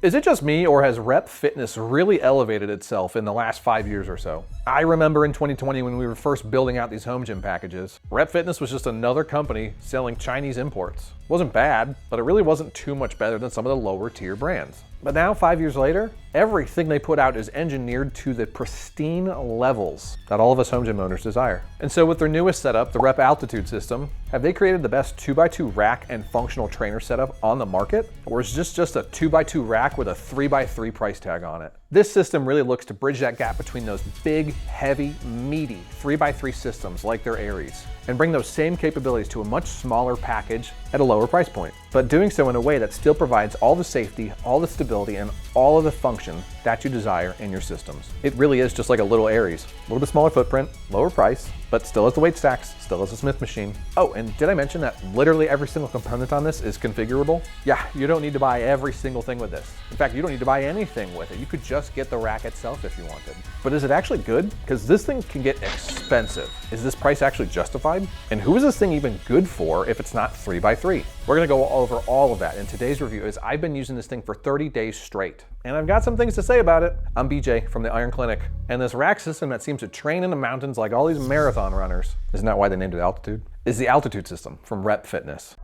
Is it just me, or has rep fitness really elevated itself in the last 5 years or so? I remember in 2020 when we were first building out these home gym packages, Rep Fitness was just another company selling Chinese imports. It wasn't bad, but it really wasn't too much better than some of the lower tier brands. But now, 5 years later, everything they put out is engineered to the pristine levels that all of us home gym owners desire. And so with their newest setup, the Rep Altitude system, have they created the best 2x2 rack and functional trainer setup on the market? Or is this just a 2x2 rack with a 3x3 price tag on it? This system really looks to bridge that gap between those big, heavy, meaty 3x3 systems like their Aries, and bring those same capabilities to a much smaller package at a lower price point, but doing so in a way that still provides all the safety, all the stability, and all of the function that you desire in your systems. It really is just like a little Aries. A little bit smaller footprint, lower price, but still has the weight stacks, still has a Smith machine. Oh, and did I mention that literally every single component on this is configurable? Yeah, you don't need to buy every single thing with this. In fact, you don't need to buy anything with it. You could just get the rack itself if you wanted. But is it actually good? Because this thing can get expensive. Is this price actually justified? And who is this thing even good for if it's not 3x3? We're gonna go over all of that in today's review, as I've been using this thing for 30 days straight. And I've got some things to say about it. I'm BJ from the Iron Clinic, and this rack system that seems to train in the mountains like all these marathon runners, isn't that why they named it Altitude? Is the Altitude system from Rep Fitness.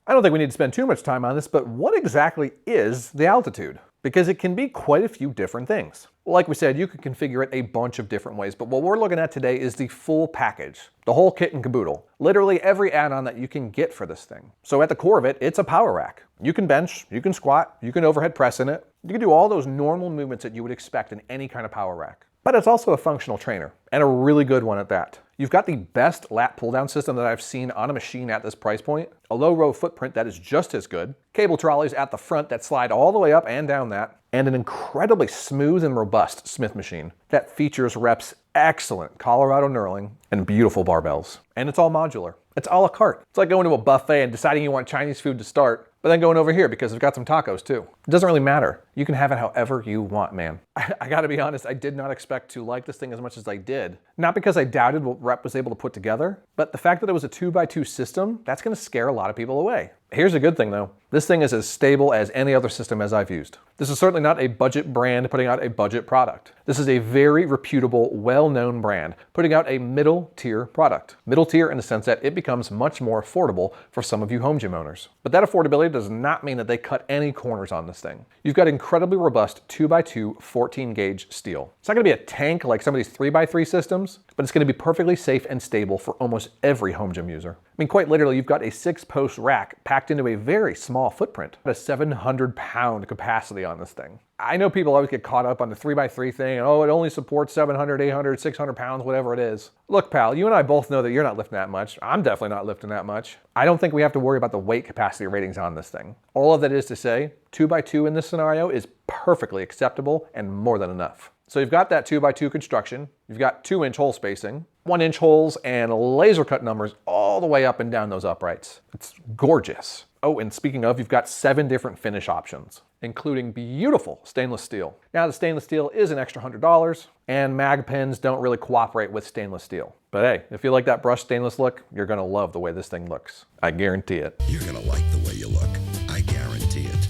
I don't think we need to spend too much time on this, but what exactly is the Altitude? Because it can be quite a few different things. Like we said, you could configure it a bunch of different ways, but what we're looking at today is the full package, the whole kit and caboodle. Literally every add-on that you can get for this thing. So at the core of it, it's a power rack. You can bench, you can squat, you can overhead press in it. You can do all those normal movements that you would expect in any kind of power rack. But it's also a functional trainer, and a really good one at that. You've got the best lat pull-down system that I've seen on a machine at this price point, a low row footprint that is just as good, cable trolleys at the front that slide all the way up and down that, and an incredibly smooth and robust Smith machine that features Rep's excellent Colorado knurling and beautiful barbells. And it's all modular. It's a la carte. It's like going to a buffet and deciding you want Chinese food to start, but then going over here because they've got some tacos too. It doesn't really matter. You can have it however you want, man. I gotta be honest, I did not expect to like this thing as much as I did. Not because I doubted what Rep was able to put together, but the fact that it was a 2x2 system, that's gonna scare a lot of people away. Here's a good thing though. This thing is as stable as any other system as I've used. This is certainly not a budget brand putting out a budget product. This is a very reputable, well-known brand putting out a middle tier product. Middle tier in the sense that it becomes much more affordable for some of you home gym owners. But that affordability does not mean that they cut any corners on this thing. You've got incredibly robust 2x2 14 gauge steel. It's not gonna be a tank like some of these 3x3 systems, but it's gonna be perfectly safe and stable for almost every home gym user. I mean, quite literally, you've got a 6-post rack packed into a very small footprint, a 700-pound capacity on this thing. I know people always get caught up on the 3x3 thing, and oh, it only supports 700, 800, 600 pounds, whatever it is. Look, pal, you and I both know that you're not lifting that much. I'm definitely not lifting that much. I don't think we have to worry about the weight capacity ratings on this thing. All of that is to say, 2x2 in this scenario is perfectly acceptable and more than enough. So you've got that 2x2 construction, you've got 2-inch hole spacing, 1-inch holes, and laser cut numbers all the way up and down those uprights. It's gorgeous. Oh, and speaking of, you've got 7 different finish options, including beautiful stainless steel. Now, the stainless steel is an extra $100, and mag pens don't really cooperate with stainless steel. But hey, if you like that brushed stainless look, you're gonna love the way this thing looks. I guarantee it. You're gonna like the way you look. I guarantee it.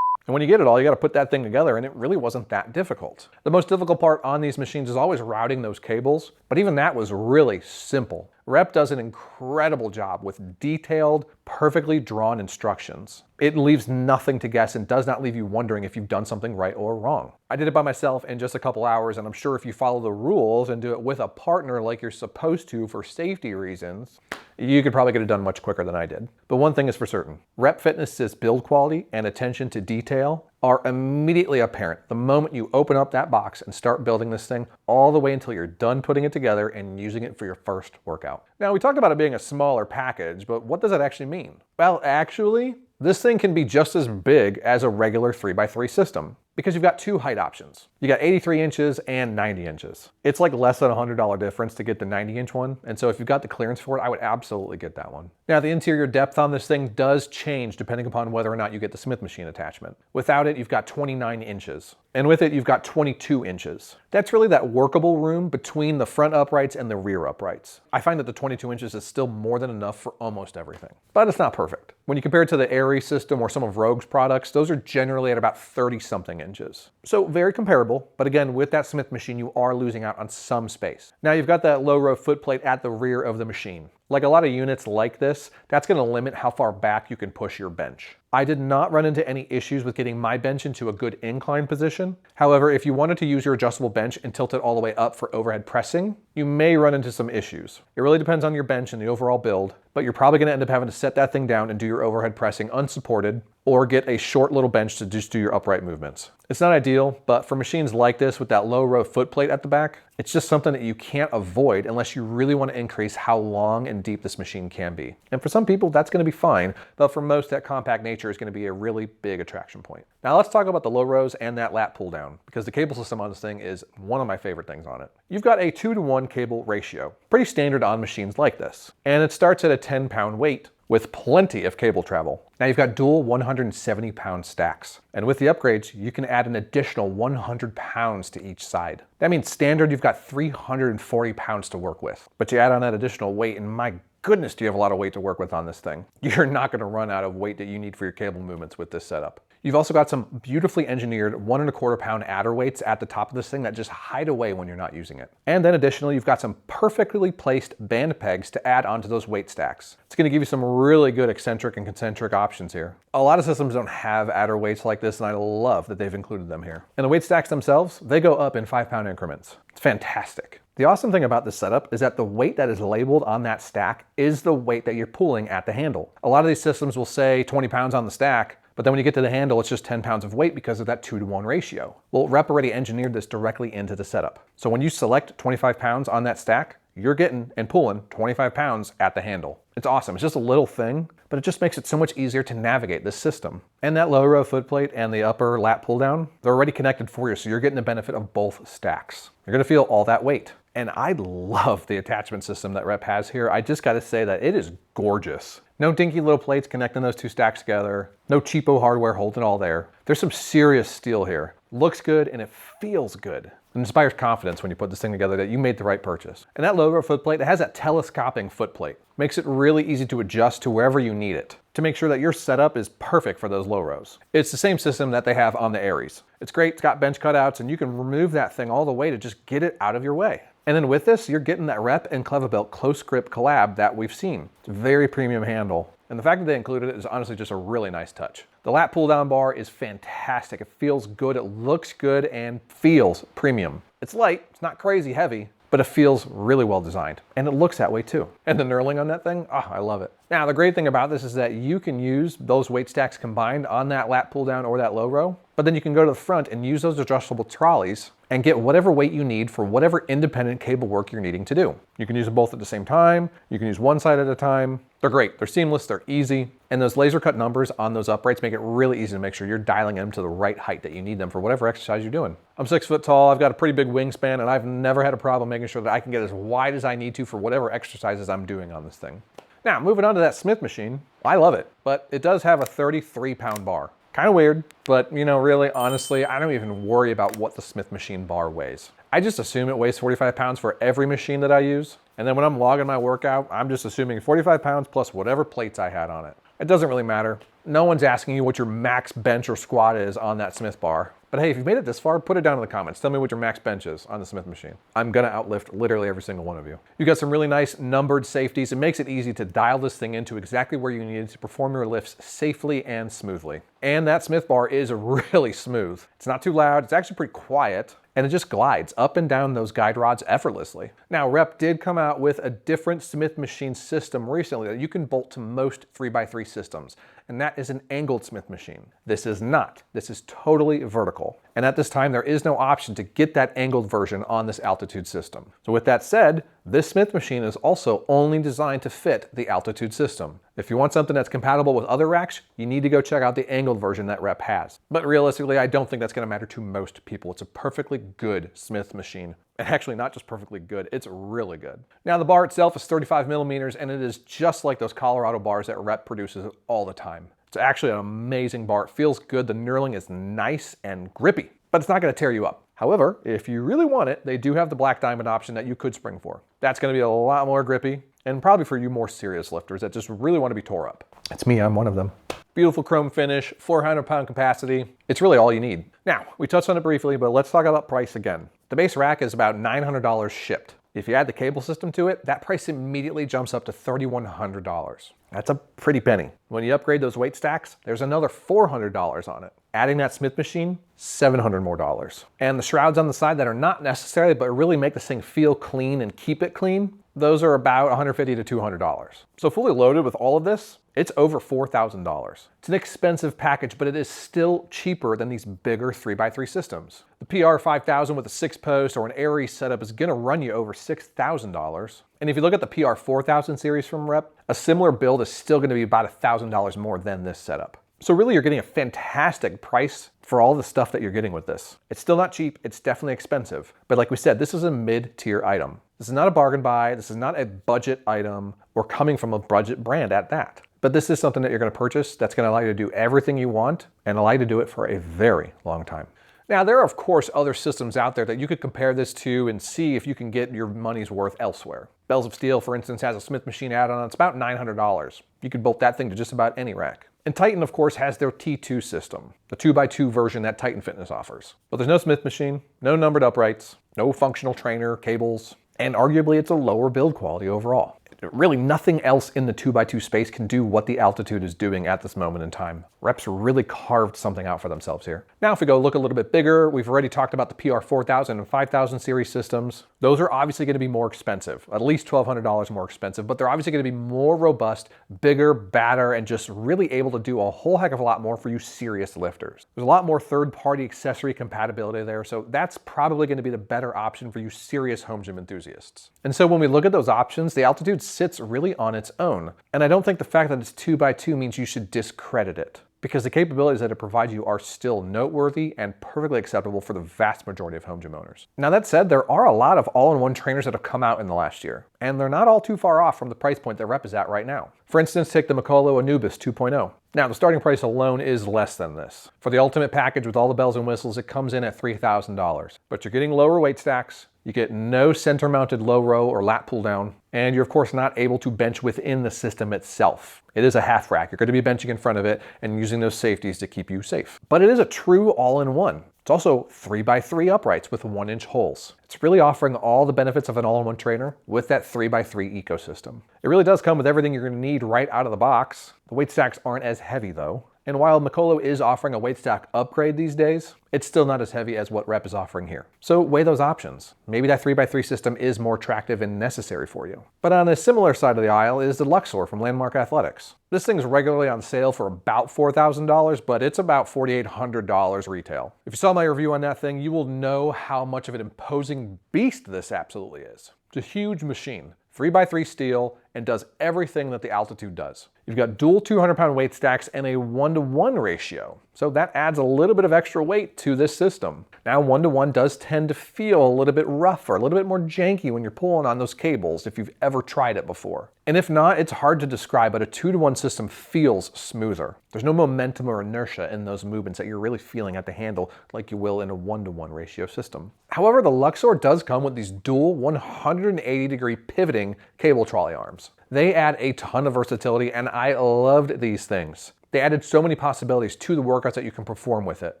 And when you get it all, you got to put that thing together, and it really wasn't that difficult. The most difficult part on these machines is always routing those cables, but even that was really simple. Rep does an incredible job with detailed, perfectly drawn instructions. It leaves nothing to guess and does not leave you wondering if you've done something right or wrong. I did it by myself in just a couple hours, and I'm sure if you follow the rules and do it with a partner like you're supposed to for safety reasons, you could probably get it done much quicker than I did. But one thing is for certain, Rep Fitness's build quality and attention to detail are immediately apparent the moment you open up that box and start building this thing, all the way until you're done putting it together and using it for your first workout. Now, we talked about it being a smaller package, but what does that actually mean? Well, actually, this thing can be just as big as a regular 3x3 system, because you've got 2 height options. You got 83 inches and 90 inches. It's like less than $100 difference to get the 90-inch one, and so if you've got the clearance for it, I would absolutely get that one. Now, the interior depth on this thing does change depending upon whether or not you get the Smith machine attachment. Without it, you've got 29 inches. And with it, you've got 22 inches. That's really that workable room between the front uprights and the rear uprights. I find that the 22 inches is still more than enough for almost everything, but it's not perfect. When you compare it to the Aries system or some of Rogue's products, those are generally at about 30-something inches. So very comparable, but again, with that Smith machine, you are losing out on some space. Now you've got that low row footplate at the rear of the machine. Like a lot of units like this, that's going to limit how far back you can push your bench. I did not run into any issues with getting my bench into a good incline position. However, if you wanted to use your adjustable bench and tilt it all the way up for overhead pressing, you may run into some issues. It really depends on your bench and the overall build, but you're probably going to end up having to set that thing down and do your overhead pressing unsupported, or get a short little bench to just do your upright movements. It's not ideal, but for machines like this with that low row footplate at the back, it's just something that you can't avoid unless you really want to increase how long and deep this machine can be. And for some people, that's going to be fine, but for most, that compact nature is going to be a really big attraction point. Now let's talk about the low rows and that lat pull down, because the cable system on this thing is one of my favorite things on it. You've got a 2-to-1 cable ratio, pretty standard on machines like this, and it starts at a 10-pound weight, with plenty of cable travel. Now you've got dual 170-pound stacks. And with the upgrades, you can add an additional 100 pounds to each side. That means standard, you've got 340 pounds to work with. But you add on that additional weight, and my goodness, do you have a lot of weight to work with on this thing. You're not gonna run out of weight that you need for your cable movements with this setup. You've also got some beautifully engineered 1¼ pound adder weights at the top of this thing that just hide away when you're not using it. And then additionally, you've got some perfectly placed band pegs to add onto those weight stacks. It's gonna give you some really good eccentric and concentric options here. A lot of systems don't have adder weights like this, and I love that they've included them here. And the weight stacks themselves, they go up in 5-pound increments. It's fantastic. The awesome thing about this setup is that the weight that is labeled on that stack is the weight that you're pulling at the handle. A lot of these systems will say 20 pounds on the stack, but then when you get to the handle, it's just 10 pounds of weight because of that 2-to-1 ratio. Well, Rep already engineered this directly into the setup. So when you select 25 pounds on that stack, you're getting and pulling 25 pounds at the handle. It's awesome. It's just a little thing, but it just makes it so much easier to navigate this system. And that low row footplate and the upper lat pull down, they're already connected for you, so you're getting the benefit of both stacks. You're gonna feel all that weight. And I love the attachment system that Rep has here. I just gotta say that it is gorgeous. No dinky little plates connecting those two stacks together. No cheapo hardware holding it all there. There's some serious steel here. Looks good and it feels good. It inspires confidence when you put this thing together that you made the right purchase. And that low row footplate, it has that telescoping footplate. Makes it really easy to adjust to wherever you need it, to make sure that your setup is perfect for those low rows. It's the same system that they have on the Aries. It's great, it's got bench cutouts, and you can remove that thing all the way to just get it out of your way. And then with this, you're getting that Rep and Cleverbelt close grip collab that we've seen. It's a very premium handle. And the fact that they included it is honestly just a really nice touch. The lat pull down bar is fantastic. It feels good, it looks good, and feels premium. It's light, it's not crazy heavy, but it feels really well designed. And it looks that way too. And the knurling on that thing, oh, I love it. Now, the great thing about this is that you can use those weight stacks combined on that lat pull down or that low row, but then you can go to the front and use those adjustable trolleys and get whatever weight you need for whatever independent cable work you're needing to do. You can use them both at the same time. You can use one side at a time. They're great, they're seamless, they're easy. And those laser cut numbers on those uprights make it really easy to make sure you're dialing them to the right height that you need them for whatever exercise you're doing. I'm 6 foot tall, I've got a pretty big wingspan, and I've never had a problem making sure that I can get as wide as I need to for whatever exercises I'm doing on this thing. Now, moving on to that Smith machine, I love it, but it does have a 33-pound bar. Kind of weird, but you know, really, honestly, I don't even worry about what the Smith machine bar weighs. I just assume it weighs 45 pounds for every machine that I use. And then when I'm logging my workout, I'm just assuming 45 pounds plus whatever plates I had on it. It doesn't really matter. No one's asking you what your max bench or squat is on that Smith bar. But hey, if you've made it this far, put it down in the comments. Tell me what your max bench is on the Smith machine. I'm gonna outlift literally every single one of you. You've got some really nice numbered safeties. It makes it easy to dial this thing into exactly where you need it to perform your lifts safely and smoothly. And that Smith bar is really smooth. It's not too loud, it's actually pretty quiet, and it just glides up and down those guide rods effortlessly. Now, Rep did come out with a different Smith machine system recently that you can bolt to most 3x3 systems, and that is an angled Smith machine. This is not. This is totally vertical. And at this time, there is no option to get that angled version on this altitude system. So with that said, this Smith machine is also only designed to fit the altitude system. If you want something that's compatible with other racks, you need to go check out the angled version that Rep has. But realistically, I don't think that's gonna matter to most people. It's a perfectly good Smith machine. And actually not just perfectly good, it's really good. Now the bar itself is 35 millimeters and it is just like those Colorado bars that Rep produces all the time. It's actually an amazing bar. It feels good. The knurling is nice and grippy. but it's not going to tear you up. However, if you really want it, they do have the black diamond option that you could spring for. That's going to be a lot more grippy, and probably for you more serious lifters that just really want to be tore up. It's me, I'm one of them. Beautiful chrome finish, 400-pound capacity. It's really all you need. Now, we touched on it briefly, but let's talk about price again. The base rack is about $900 shipped. If you add the cable system to it, that price immediately jumps up to $3,100. That's a pretty penny. When you upgrade those weight stacks, there's another $400 on it. Adding that Smith machine, $700 more. And the shrouds on the side that are not necessary, but really make this thing feel clean and keep it clean, those are about $150 to $200. So fully loaded with all of this, it's over $4,000. It's an expensive package, but it is still cheaper than these bigger 3x3 systems. The PR 5000 with a 6-post or an Aries setup is gonna run you over $6,000. And if you look at the PR 4000 series from Rep, a similar build is still gonna be about $1,000 more than this setup. So really you're getting a fantastic price for all the stuff that you're getting with this. It's still not cheap, it's definitely expensive. But like we said, this is a mid-tier item. This is not a bargain buy, this is not a budget item, or coming from a budget brand at that. But this is something that you're gonna purchase that's gonna allow you to do everything you want and allow you to do it for a very long time. Now, there are of course other systems out there that you could compare this to and see if you can get your money's worth elsewhere. Bells of Steel, for instance, has a Smith machine add-on. It's about $900. You could bolt that thing to just about any rack. And Titan, of course, has their T2 system, the 2x2 version that Titan Fitness offers. But there's no Smith machine, no numbered uprights, no functional trainer, cables, and arguably it's a lower build quality overall. Really nothing else in the 2x2 space can do what the Altitude is doing at this moment in time. Rep's really carved something out for themselves here. Now if we go look a little bit bigger, we've already talked about the PR 4000 and 5000 series systems. Those are obviously going to be more expensive, at least $1,200 more expensive, but they're obviously going to be more robust, bigger, badder, and just really able to do a whole heck of a lot more for you serious lifters. There's a lot more third-party accessory compatibility there, so that's probably going to be the better option for you serious home gym enthusiasts. And so when we look at those options, the Altitude sits really on its own. And I don't think the fact that it's 2x2 means you should discredit it, because the capabilities that it provides you are still noteworthy and perfectly acceptable for the vast majority of home gym owners. Now that said, there are a lot of all-in-one trainers that have come out in the last year, and they're not all too far off from the price point that Rep is at right now. For instance, take the Mikolo Anubis 2.0. Now the starting price alone is less than this. For the ultimate package with all the bells and whistles, it comes in at $3,000. But you're getting lower weight stacks, you get no center-mounted low row or lat pull down, and you're of course not able to bench within the system itself. It is a half rack. You're going to be benching in front of it and using those safeties to keep you safe. But it is a true all-in-one. It's also 3x3 uprights with 1-inch holes. It's really offering all the benefits of an all-in-one trainer with that 3x3 ecosystem. It really does come with everything you're going to need right out of the box. The weight stacks aren't as heavy though. And while Mikolo is offering a weight stack upgrade these days, it's still not as heavy as what Rep is offering here. So weigh those options. Maybe that 3x3 system is more attractive and necessary for you. But on a similar side of the aisle is the Luxor from Landmark Athletics. This thing's regularly on sale for about $4,000, but it's about $4,800 retail. If you saw my review on that thing, you will know how much of an imposing beast this absolutely is. It's a huge machine. 3x3 steel, and does everything that the Altitude does. You've got dual 200-pound weight stacks and a 1-to-1 ratio. So that adds a little bit of extra weight to this system. Now 1-to-1 does tend to feel a little bit rougher, a little bit more janky when you're pulling on those cables if you've ever tried it before. And if not, it's hard to describe, but a 2-to-1 system feels smoother. There's no momentum or inertia in those movements that you're really feeling at the handle like you will in a 1-to-1 ratio system. However, the Luxor does come with these dual 180-degree pivoting cable trolley arms. They add a ton of versatility, and I loved these things. They added so many possibilities to the workouts that you can perform with it.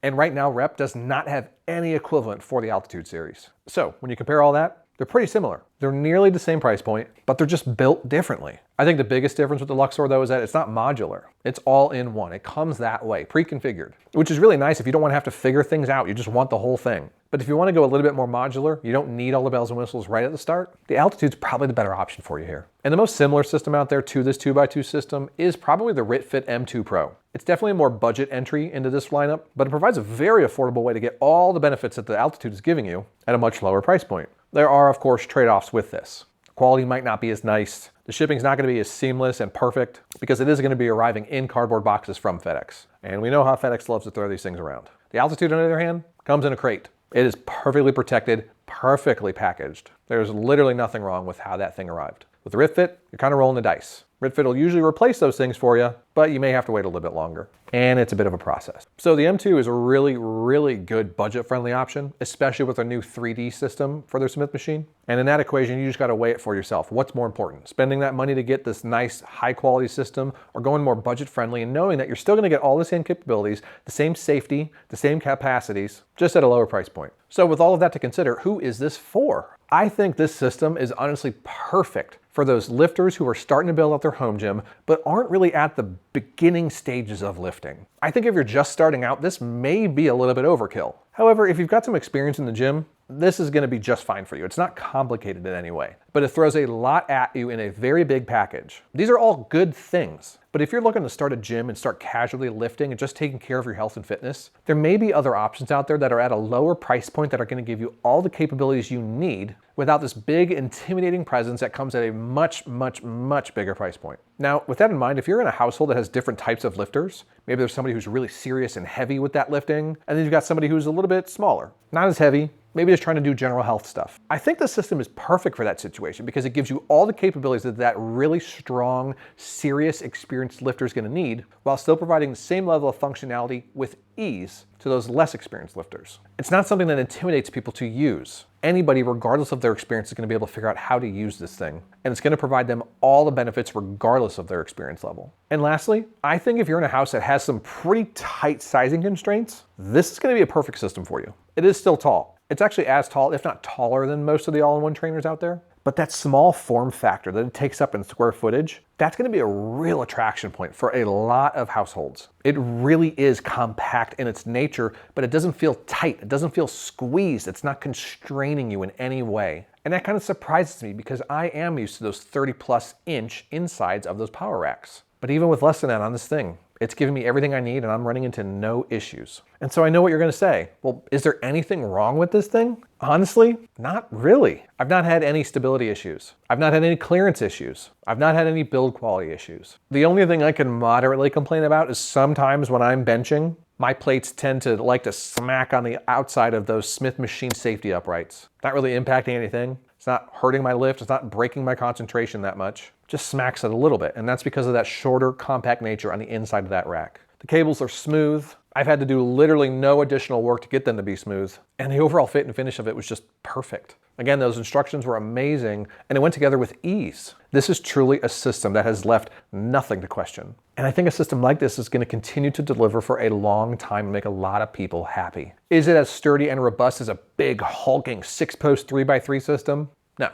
And right now, Rep does not have any equivalent for the Altitude series. So when you compare all that, they're pretty similar. They're nearly the same price point, but they're just built differently. I think the biggest difference with the Luxor though is that it's not modular. It's all in one. It comes that way, pre-configured, which is really nice if you don't want to have to figure things out. You just want the whole thing. But if you want to go a little bit more modular, you don't need all the bells and whistles right at the start, the Altitude's probably the better option for you here. And the most similar system out there to this 2x2 system is probably the Ritfit M2 Pro. It's definitely a more budget entry into this lineup, but it provides a very affordable way to get all the benefits that the Altitude is giving you at a much lower price point. There are, of course, trade-offs with this. The quality might not be as nice. The shipping's not going to be as seamless and perfect because it is going to be arriving in cardboard boxes from FedEx. And we know how FedEx loves to throw these things around. The Altitude, on the other hand, comes in a crate. It is perfectly protected, perfectly packaged. There's literally nothing wrong with how that thing arrived. With the Ritfit, you're kind of rolling the dice. Ritfit will usually replace those things for you, but you may have to wait a little bit longer. And it's a bit of a process. So the M2 is a really, really good budget-friendly option, especially with a new 3D system for their Smith machine. And in that equation, you just gotta weigh it for yourself. What's more important? Spending that money to get this nice, high-quality system, or going more budget-friendly and knowing that you're still gonna get all the same capabilities, the same safety, the same capacities, just at a lower price point. So with all of that to consider, who is this for? I think this system is honestly perfect for those lifters who are starting to build out their home gym, but aren't really at the beginning stages of lifting. I think if you're just starting out, this may be a little bit overkill. However, if you've got some experience in the gym, this is gonna be just fine for you. It's not complicated in any way, but it throws a lot at you in a very big package. These are all good things, but if you're looking to start a gym and start casually lifting and just taking care of your health and fitness, there may be other options out there that are at a lower price point that are gonna give you all the capabilities you need without this big, intimidating presence that comes at a much, much, much bigger price point. Now, with that in mind, if you're in a household that has different types of lifters, maybe there's somebody who's really serious and heavy with that lifting, and then you've got somebody who's a little bit smaller, not as heavy, maybe just trying to do general health stuff. I think the system is perfect for that situation because it gives you all the capabilities that really strong, serious, experienced lifter is gonna need while still providing the same level of functionality with ease to those less experienced lifters. It's not something that intimidates people to use. Anybody, regardless of their experience, is gonna be able to figure out how to use this thing, and it's gonna provide them all the benefits regardless of their experience level. And lastly, I think if you're in a house that has some pretty tight sizing constraints, this is gonna be a perfect system for you. It is still tall. It's actually as tall, if not taller, than most of the all-in-one trainers out there. But that small form factor that it takes up in square footage, that's gonna be a real attraction point for a lot of households. It really is compact in its nature, but it doesn't feel tight. It doesn't feel squeezed. It's not constraining you in any way. And that kind of surprises me because I am used to those 30+ inch insides of those power racks. But even with less than that on this thing, it's giving me everything I need and I'm running into no issues. And so I know what you're gonna say. Well, is there anything wrong with this thing? Honestly, not really. I've not had any stability issues. I've not had any clearance issues. I've not had any build quality issues. The only thing I can moderately complain about is sometimes when I'm benching, my plates tend to like to smack on the outside of those Smith machine safety uprights. Not really impacting anything. It's not hurting my lift. It's not breaking my concentration that much. Just smacks it a little bit, and that's because of that shorter, compact nature on the inside of that rack. The cables are smooth. I've had to do literally no additional work to get them to be smooth, and the overall fit and finish of it was just perfect. Again, those instructions were amazing, and it went together with ease. This is truly a system that has left nothing to question. And I think a system like this is going to continue to deliver for a long time and make a lot of people happy. Is it as sturdy and robust as a big, hulking 6-post 3x3 system? No.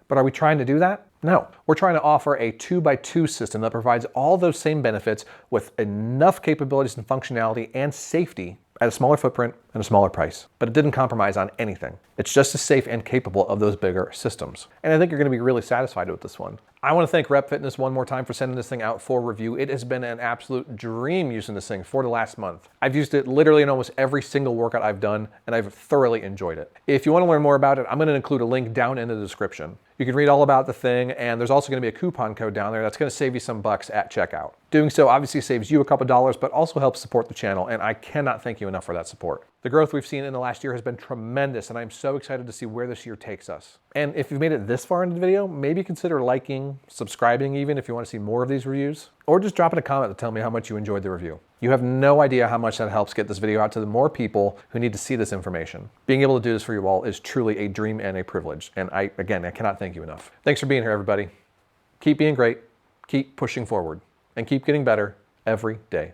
But are we trying to do that? No. We're trying to offer a 2x2 system that provides all those same benefits with enough capabilities and functionality and safety at a smaller footprint and a smaller price. But it didn't compromise on anything. It's just as safe and capable of those bigger systems. And I think you're going to be really satisfied with this one. I want to thank Rep Fitness one more time for sending this thing out for review. It has been an absolute dream using this thing for the last month. I've used it literally in almost every single workout I've done, and I've thoroughly enjoyed it. If you want to learn more about it, I'm going to include a link down in the description. You can read all about the thing, and there's also going to be a coupon code down there that's going to save you some bucks at checkout. Doing so obviously saves you a couple dollars, but also helps support the channel, and I cannot thank you enough for that support. The growth we've seen in the last year has been tremendous, and I'm so excited to see where this year takes us. And if you've made it this far into the video, maybe consider liking, subscribing even if you want to see more of these reviews, or just dropping a comment to tell me how much you enjoyed the review. You have no idea how much that helps get this video out to the more people who need to see this information. Being able to do this for you all is truly a dream and a privilege, and I cannot thank you enough. Thanks for being here, everybody. Keep being great, keep pushing forward, and keep getting better every day.